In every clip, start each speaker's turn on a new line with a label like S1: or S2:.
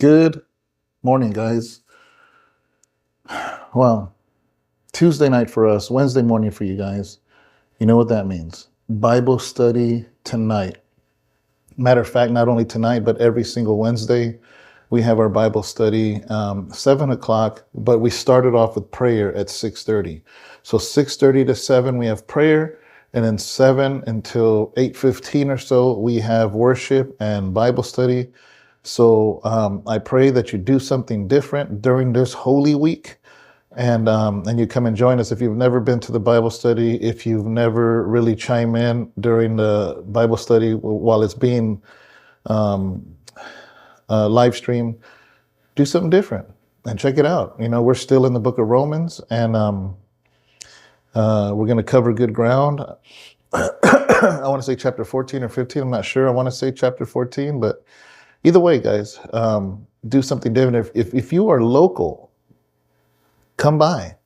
S1: Good morning, guys. Well, Tuesday night for us, Wednesday morning for you guys. You know what that means. Bible study tonight. Matter of fact, not only tonight, but every single Wednesday, we have our Bible study, 7 o'clock, but we started off with prayer at 6:30. So 6:30 to 7, we have prayer, and then 7 until 8:15 or so, we have worship and Bible study. So I pray that you do something different during this Holy Week, and you come and join us. If you've never been to the Bible study, if you've never really chime in during the Bible study while it's being live streamed, do something different and check it out. You know, we're still in the book of Romans, and we're going to cover good ground. I want to say chapter 14 or 15. I'm not sure. I want to say chapter 14, but either way, guys, do something different. If you are local, come by.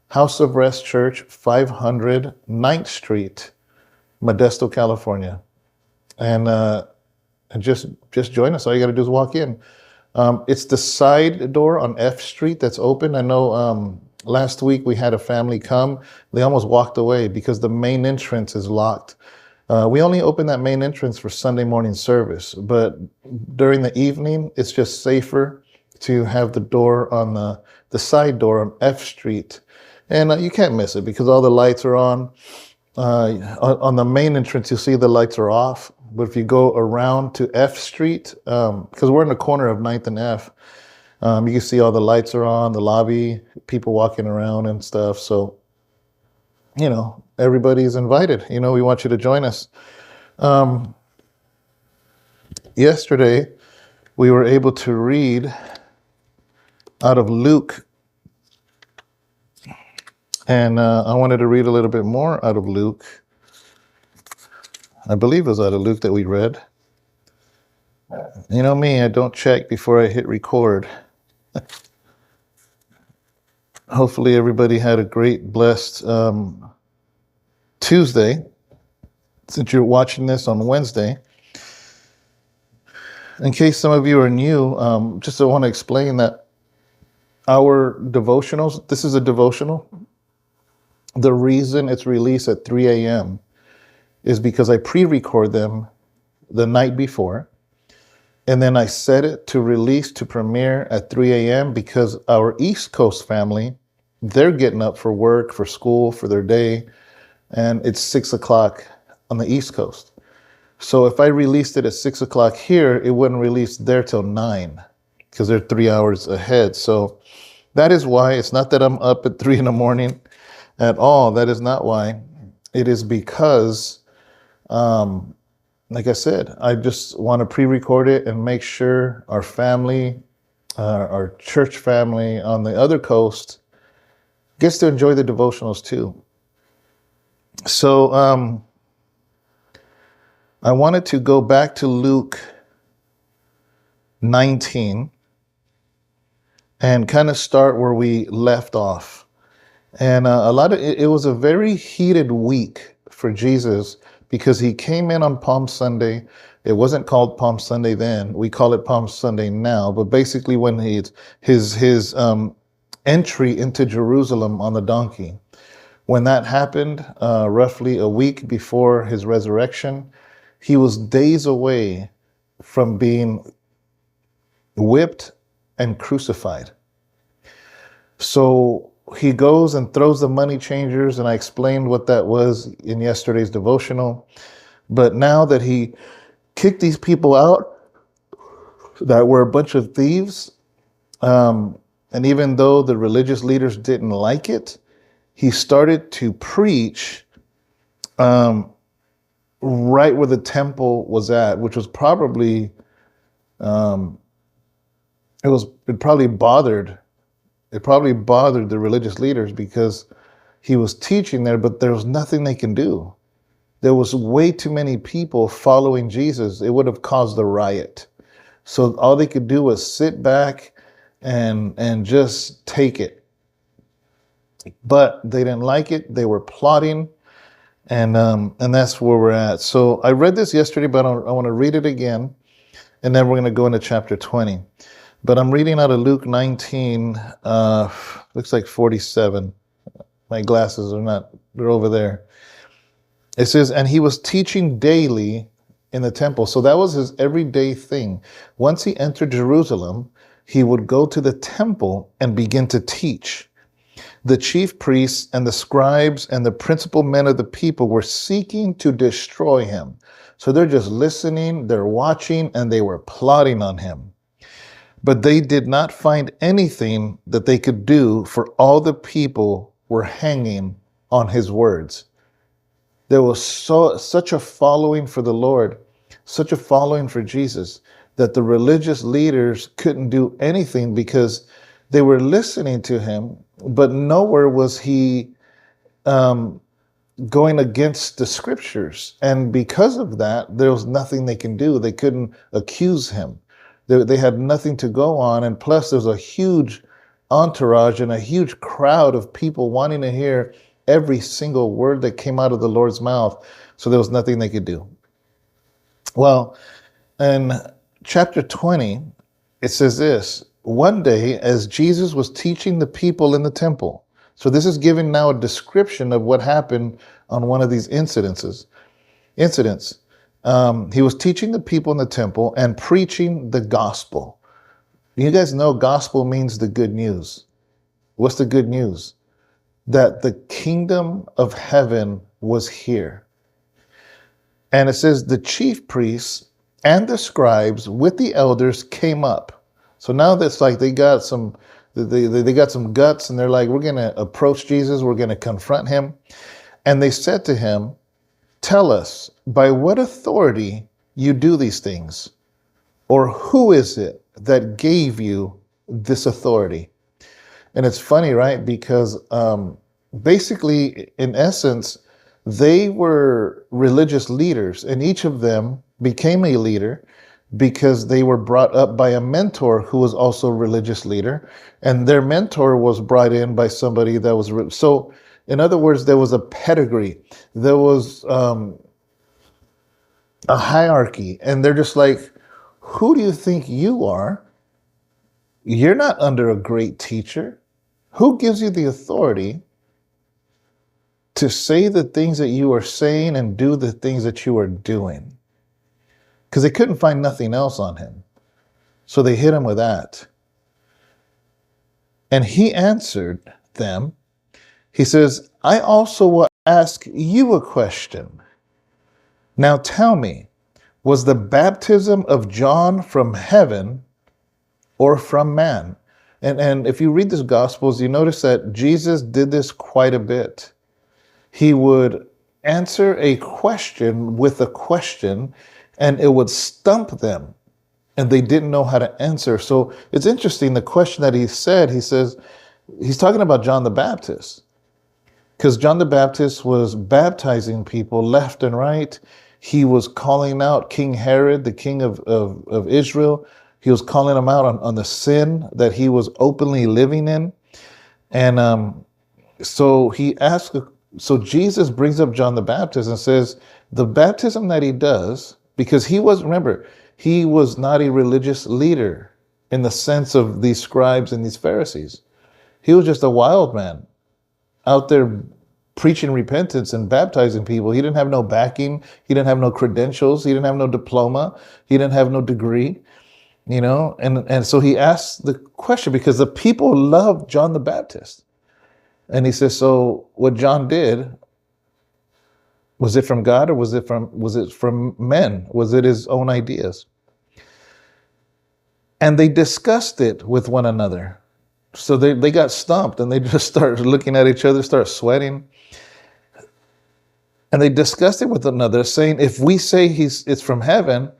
S1: House of Rest Church, 500 9th Street, Modesto, California. And just join us. All you got to do is walk in. It's the side door on F Street that's open. I know last week we had a family come. They almost walked away because the main entrance is locked. We only open that main entrance for Sunday morning service, but during the evening, it's just safer to have the door on the side door on F Street. And you can't miss it because all the lights are on. On the main entrance, you'll see the lights are off. But if you go around to F Street, because we're in the corner of 9th and F, you can see all the lights are on, the lobby, people walking around and stuff. So, you know, everybody's invited. You know, we want you to join us. Yesterday, we were able to read out of Luke. And I wanted to read a little bit more out of Luke. I believe it was out of Luke that we read. You know me, I don't check before I hit record. Hopefully everybody had a great, blessed Tuesday, since you're watching this on Wednesday. In case some of you are new, just I want to explain that our devotionals, this is a devotional. The reason it's released at 3 a.m. is because I pre-record them the night before, and then I set it to release to premiere at 3 a.m. because our East Coast family, they're getting up for work, for school, for their day, and it's 6 o'clock on the East Coast. So if I released it at 6 o'clock here, it wouldn't release there till 9 because they're 3 hours ahead. So that is why. It's not that I'm up at 3 in the morning at all. That is not why. It is because, like I said, I just want to pre-record it and make sure our family, our church family on the other coast gets to enjoy the devotionals too. So I wanted to go back to Luke 19 and kind of start where we left off. And it was a very heated week for Jesus because he came in on Palm Sunday. It wasn't called Palm Sunday then. We call it Palm Sunday now. But basically when his entry into Jerusalem on the donkey, when that happened, roughly a week before his resurrection, he was days away from being whipped and crucified. So he goes and throws the money changers, and I explained what that was in yesterday's devotional. But now that he kicked these people out that were a bunch of thieves, and even though the religious leaders didn't like it, he started to preach right where the temple was at, which was probably, it probably bothered the religious leaders because he was teaching there, but there was nothing they can do. There was way too many people following Jesus. It would have caused a riot. So all they could do was sit back and just take it. But they didn't like it. They were plotting, and that's where we're at. So I read this yesterday, but I want to read it again, and then we're going to go into chapter 20. But I'm reading out of Luke 19, looks like 47. My glasses are not, they're over there. It says, and he was teaching daily in the temple. So that was his everyday thing. Once he entered Jerusalem, he would go to the temple and begin to teach. The chief priests and the scribes and the principal men of the people were seeking to destroy him. So they're just listening, they're watching, and they were plotting on him. But they did not find anything that they could do, for all the people were hanging on his words. There was such a following for the Lord, such a following for Jesus, that the religious leaders couldn't do anything because they were listening to him, but nowhere was he going against the scriptures. And because of that, there was nothing they can do. They couldn't accuse him. They had nothing to go on. And plus, there's a huge entourage and a huge crowd of people wanting to hear every single word that came out of the Lord's mouth. So there was nothing they could do. Well, in chapter 20, it says this: one day, as Jesus was teaching the people in the temple. So this is giving now a description of what happened on one of these incidents. He was teaching the people in the temple and preaching the gospel. You guys know gospel means the good news. What's the good news? That the kingdom of heaven was here. And it says the chief priests and the scribes with the elders came up. So now that's like they got some guts, and they're like, we're going to approach Jesus. We're going to confront him. And they said to him, tell us, by what authority you do these things? Or who is it that gave you this authority? And it's funny, right? Because basically, in essence, they were religious leaders, and each of them became a leader because they were brought up by a mentor who was also a religious leader. And their mentor was brought in by somebody that was... So, in other words, there was a pedigree. There was a hierarchy. And they're just like, who do you think you are? You're not under a great teacher. Who gives you the authority to say the things that you are saying and do the things that you are doing? Because they couldn't find nothing else on him. So they hit him with that. And he answered them. He says, I also will ask you a question. Now tell me, was the baptism of John from heaven or from man? And if you read the Gospels, you notice that Jesus did this quite a bit. He would answer a question with a question, and it would stump them, and they didn't know how to answer. So it's interesting, the question that he said, he says, he's talking about John the Baptist. Because John the Baptist was baptizing people left and right. He was calling out King Herod, the king of Israel. He was calling him out on the sin that he was openly living in. And so he asked, so Jesus brings up John the Baptist and says, the baptism that he does, because he was, remember, he was not a religious leader in the sense of these scribes and these Pharisees. He was just a wild man out there preaching repentance and baptizing people. He didn't have no backing. He didn't have no credentials. He didn't have no diploma. He didn't have no degree, you know? And so he asked the question because the people loved John the Baptist. And he says, so what John did, was it from God or was it from men? Was it his own ideas? And they discussed it with one another. So they got stumped and they just started looking at each other, start sweating. And they discussed it with another, saying, if we say it's from heaven,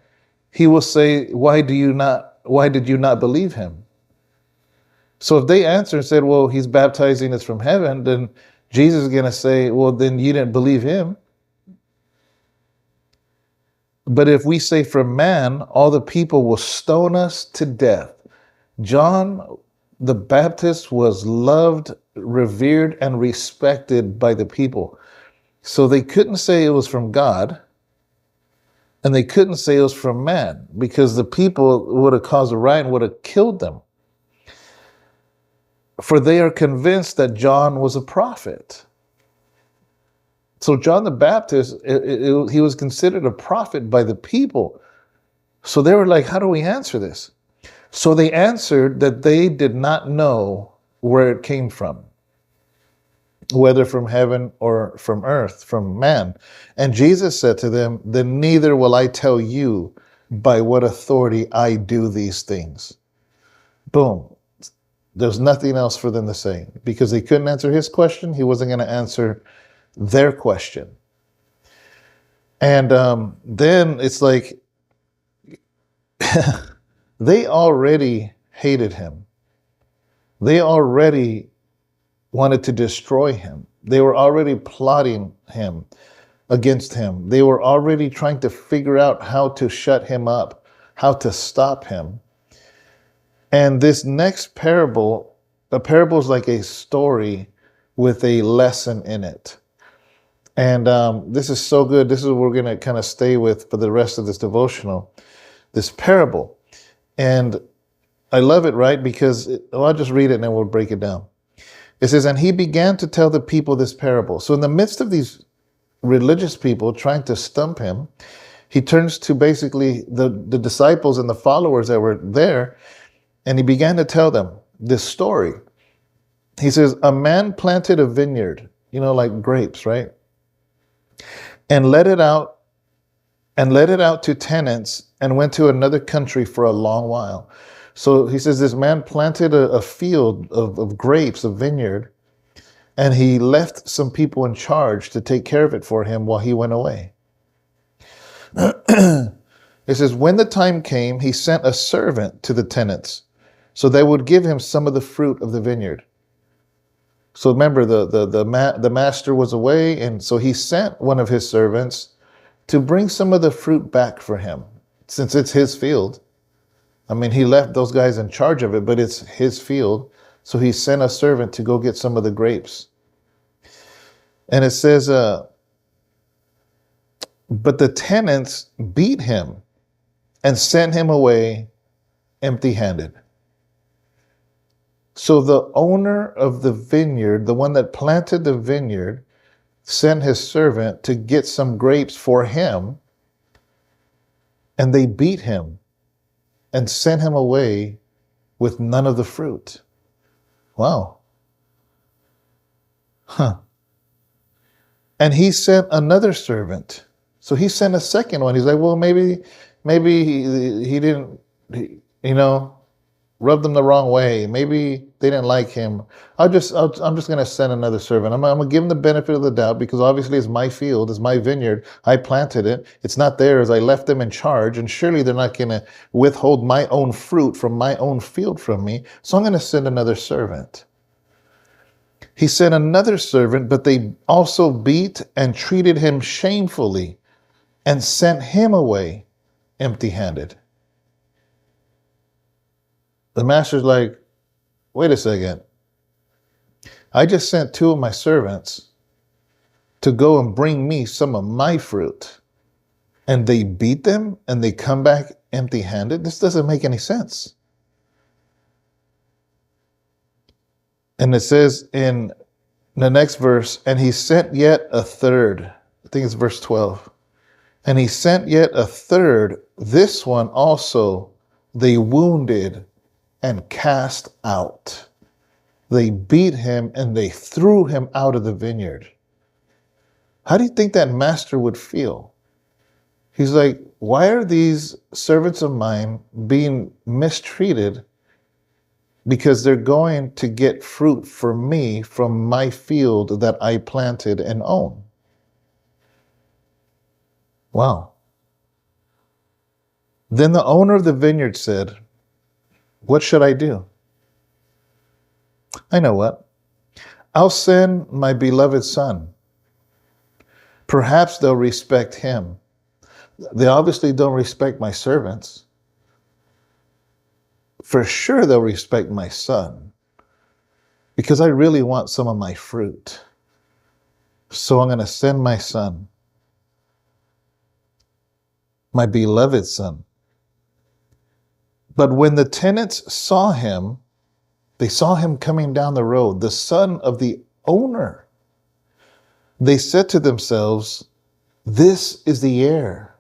S1: he will say, why did you not believe him? So if they answer and said, well, he's baptizing us from heaven, then Jesus is going to say, well, then you didn't believe him. But if we say from man, all the people will stone us to death. John the Baptist was loved, revered, and respected by the people. So they couldn't say it was from God. And they couldn't say it was from man because the people would have caused a riot and would have killed them. For they are convinced that John was a prophet. So John the Baptist, he was considered a prophet by the people. So they were like, how do we answer this? So they answered that they did not know where it came from, whether from heaven or from earth, from man. And Jesus said to them, then neither will I tell you by what authority I do these things. Boom. There's nothing else for them to say because they couldn't answer his question. He wasn't going to answer their question. And then it's like they already hated him. They already wanted to destroy him. They were already plotting against him. They were already trying to figure out how to shut him up, how to stop him. And this next parable, a parable is like a story with a lesson in it. And this is so good. This is what we're going to kind of stay with for the rest of this devotional, this parable. And I love it, right? Because I'll just read it and then we'll break it down. It says, and he began to tell the people this parable. So in the midst of these religious people trying to stump him, he turns to basically the disciples and the followers that were there, and he began to tell them this story. He says, a man planted a vineyard, like grapes, right? And let it out to tenants and went to another country for a long while. So he says this man planted a field of grapes, a vineyard, and he left some people in charge to take care of it for him while he went away. It says, when the time came, he sent a servant to the tenants so they would give him some of the fruit of the vineyard. So remember, the master was away, and so he sent one of his servants to bring some of the fruit back for him, since it's his field. I mean, he left those guys in charge of it, but it's his field. So he sent a servant to go get some of the grapes. And it says, but the tenants beat him and sent him away empty-handed. So the owner of the vineyard, the one that planted the vineyard, sent his servant to get some grapes for him, and they beat him and sent him away with none of the fruit. Wow. Huh. And he sent another servant. So he sent a second one. He's like, well, maybe he didn't, rub them the wrong way. Maybe they didn't like him. I'm just going to send another servant. I'm going to give him the benefit of the doubt because obviously it's my field, it's my vineyard. I planted it. It's not theirs. I left them in charge, and surely they're not going to withhold my own fruit from my own field from me. So I'm going to send another servant. He sent another servant, but they also beat and treated him shamefully and sent him away empty-handed. The master's like, wait a second. I just sent two of my servants to go and bring me some of my fruit, and they beat them and they come back empty-handed? This doesn't make any sense. And it says in the next verse, and he sent yet a third. I think it's verse 12. And he sent yet a third. This one also they wounded and cast out. They beat him and they threw him out of the vineyard. How do you think that master would feel? He's like, why are these servants of mine being mistreated because they're going to get fruit for me from my field that I planted and own? Wow. Then the owner of the vineyard said, what should I do? I know what. I'll send my beloved son. Perhaps they'll respect him. They obviously don't respect my servants. For sure they'll respect my son, because I really want some of my fruit. So I'm going to send my son. my beloved son. But when the tenants saw him, they saw him coming down the road, the son of the owner. They said to themselves, this is the heir.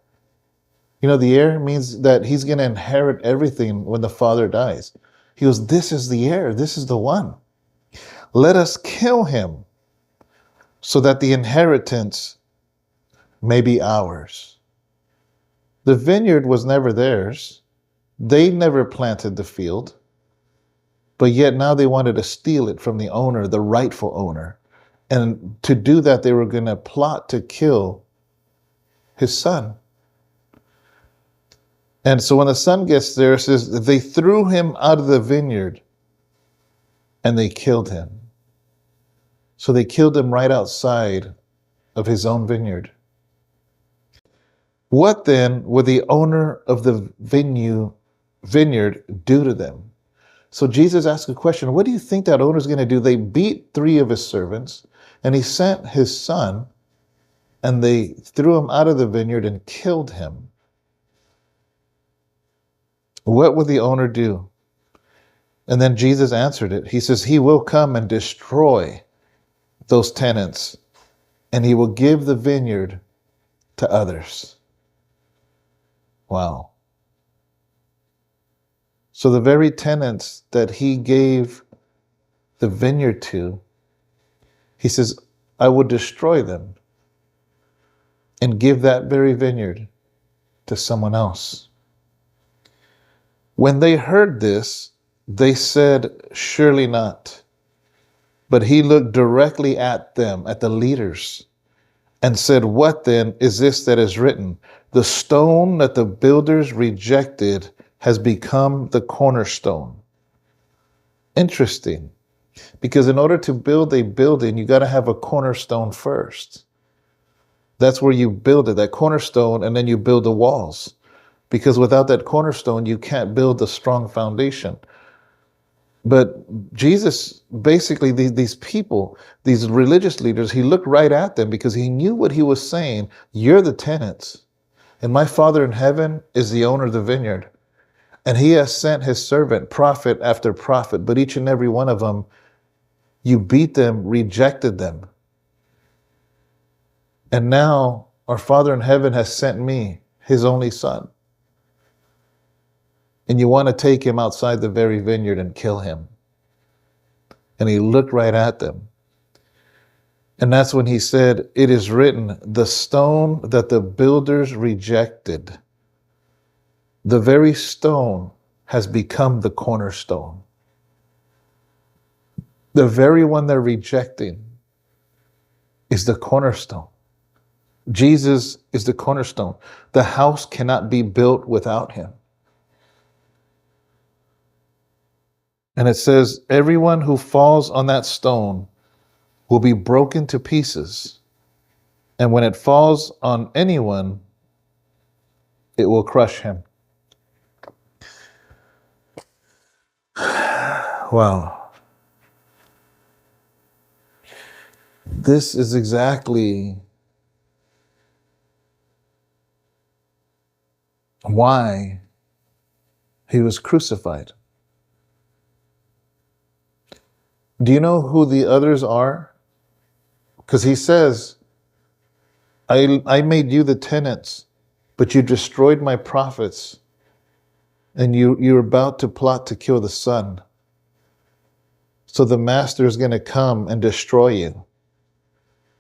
S1: You know, the heir means that he's going to inherit everything when the father dies. He goes, this is the heir. This is the one. Let us kill him so that the inheritance may be ours. The vineyard was never theirs. They never planted the field, but yet now they wanted to steal it from the owner, the rightful owner. And to do that, they were going to plot to kill his son. And so when the son gets there, it says they threw him out of the vineyard and they killed him. So they killed him right outside of his own vineyard. What then would the owner of the vineyard do to them? So Jesus asked a question, what do you think that owner is going to do? They beat 3 of his servants, and he sent his son, and they threw him out of the vineyard and killed him. What would the owner do? And then Jesus answered it. He says, he will come and destroy those tenants, and he will give the vineyard to others. Wow. So the very tenants that he gave the vineyard to, he says, I will destroy them and give that very vineyard to someone else. When they heard this, they said, surely not. But he looked directly at them, at the leaders, and said, what then is this that is written? The stone that the builders rejected has become the cornerstone. Interesting, because in order to build a building, you got to have a cornerstone first. That's where you build it, that cornerstone, and then you build the walls. Because without that cornerstone, you can't build a strong foundation. But Jesus, basically, these people, these religious leaders, he looked right at them because he knew what he was saying. You're the tenants, and my Father in heaven is the owner of the vineyard. And he has sent his servant, prophet after prophet, but each and every one of them, you beat them, rejected them. And now our Father in heaven has sent me, his only son. And you want to take him outside the very vineyard and kill him. And he looked right at them. And that's when he said, it is written, the stone that the builders rejected, the very stone has become the cornerstone. The very one they're rejecting is the cornerstone. Jesus is the cornerstone. The house cannot be built without him. And it says, everyone who falls on that stone will be broken to pieces. And when it falls on anyone, it will crush him. Wow. This is exactly why he was crucified. Do you know who the others are? Because he says, I made you the tenants, but you destroyed my prophets, and you're about to plot to kill the son. So the master is going to come and destroy you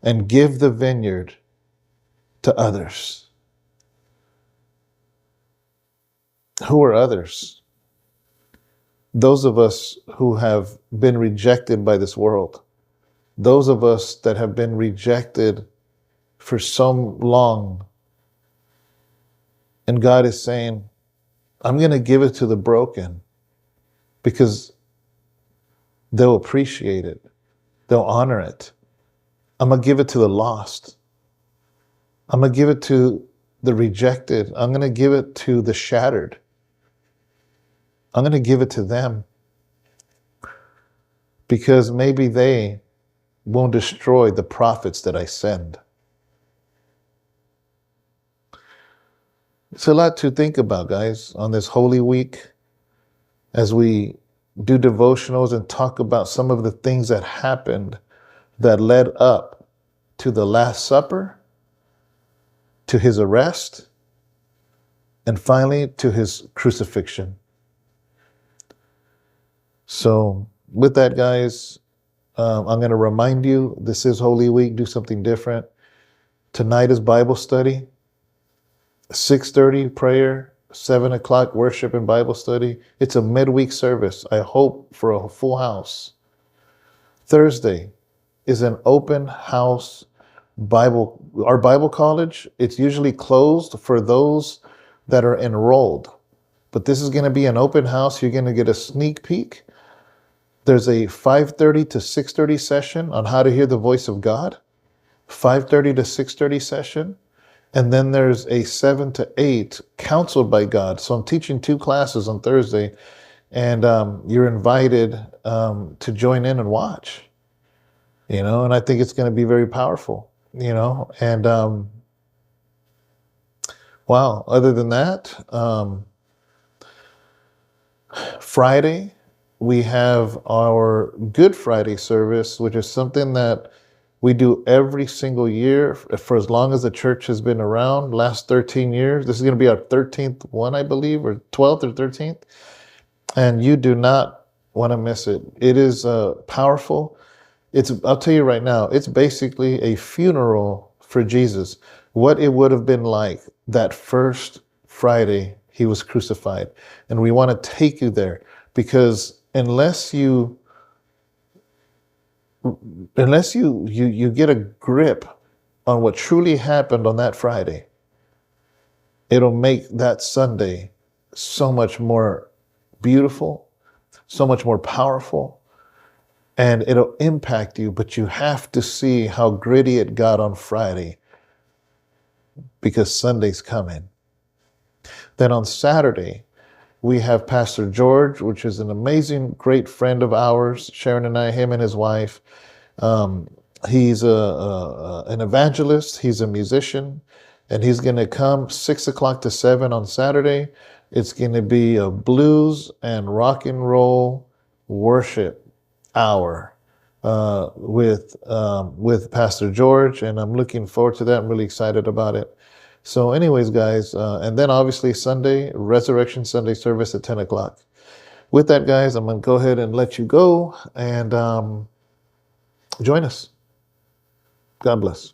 S1: and give the vineyard to others. Who are others? Those of us who have been rejected by this world. Those of us that have been rejected for so long. And God is saying, I'm going to give it to the broken because they'll appreciate it. They'll honor it. I'm going to give it to the lost. I'm going to give it to the rejected. I'm going to give it to the shattered. I'm going to give it to them because maybe they won't destroy the prophets that I send. It's a lot to think about, guys, on this Holy Week as we do devotionals and talk about some of the things that happened that led up to the Last Supper, to his arrest, and finally to his crucifixion. So with that, guys, I'm going to remind you, this is Holy Week. Do something different. Tonight is Bible study. 6:30 prayer, 7 o'clock worship and Bible study. It's a midweek service. I hope for a full house. Thursday is an open house our Bible college. It's usually closed for those that are enrolled. But this is going to be an open house. You're going to get a sneak peek. There's a 5:30 to 6:30 session on how to hear the voice of God. 5:30 to 6:30 session. And then there's a 7 to 8 counseled by God. So I'm teaching 2 classes on Thursday, and you're invited to join in and watch, and I think it's going to be very powerful, and wow, other than that, Friday, we have our Good Friday service, which is something that we do every single year for as long as the church has been around, last 13 years. This is going to be our 13th one, I believe, or 12th or 13th. And you do not want to miss it. It is powerful. I'll tell you right now, it's basically a funeral for Jesus. What it would have been like that first Friday he was crucified. And we want to take you there, because unless you get a grip on what truly happened on that Friday, it'll make that Sunday so much more beautiful, so much more powerful, and it'll impact you. But you have to see how gritty it got on Friday, because Sunday's coming. Then on Saturday, we have Pastor George, which is an amazing, great friend of ours, Sharon and I, him and his wife. He's an evangelist. He's a musician, and he's going to come 6 o'clock to 7 on Saturday. It's going to be a blues and rock and roll worship hour with Pastor George, and I'm looking forward to that. I'm really excited about it. So anyways, guys, and then obviously Sunday, Resurrection Sunday service at 10 o'clock. With that, guys, I'm going to go ahead and let you go, and join us. God bless.